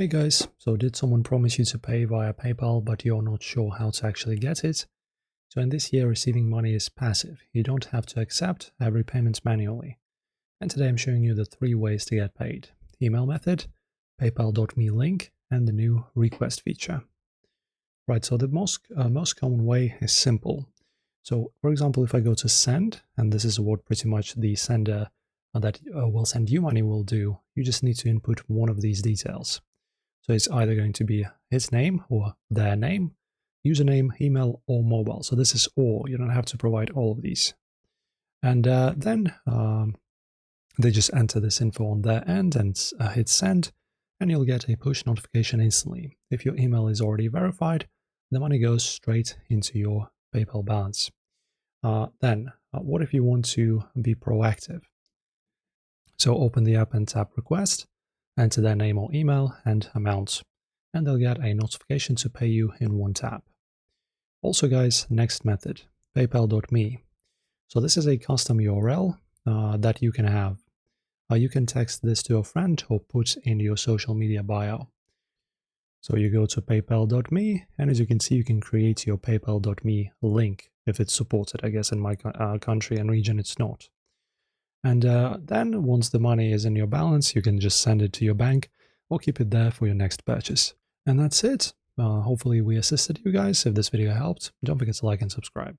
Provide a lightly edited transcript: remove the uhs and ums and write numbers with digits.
Hey guys, so did someone promise you to pay via PayPal but you're not sure how to actually get it? So in this year, receiving money is passive. You don't have to accept every payment manually. And today I'm showing you the 3 ways to get paid: email method, paypal.me link, and the new request feature. Right, so the most common way is simple. So for example, if I go to send, and this is what pretty much the sender that will send you money will do, you just need to input one of these details. So it's either going to be his name or their name, username, email, or mobile. So this is all. You don't have to provide all of these. And then they just enter this info on their end and hit send, and you'll get a push notification instantly. If your email is already verified, the money goes straight into your PayPal balance. Then, what if you want to be proactive? So open the app and tap request, enter their name or email and amount, and they'll get a notification to pay you in one tap. Also guys, next method, paypal.me. So this is a custom URL that you can have. You can text this to a friend or put in your social media bio. So you go to paypal.me, and as you can see, you can create your paypal.me link if it's supported. I guess in my country and region it's not. And then once the money is in your balance, you can just send it to your bank or keep it there for your next purchase. And that's it. Hopefully we assisted you guys. If this video helped, don't forget to like and subscribe.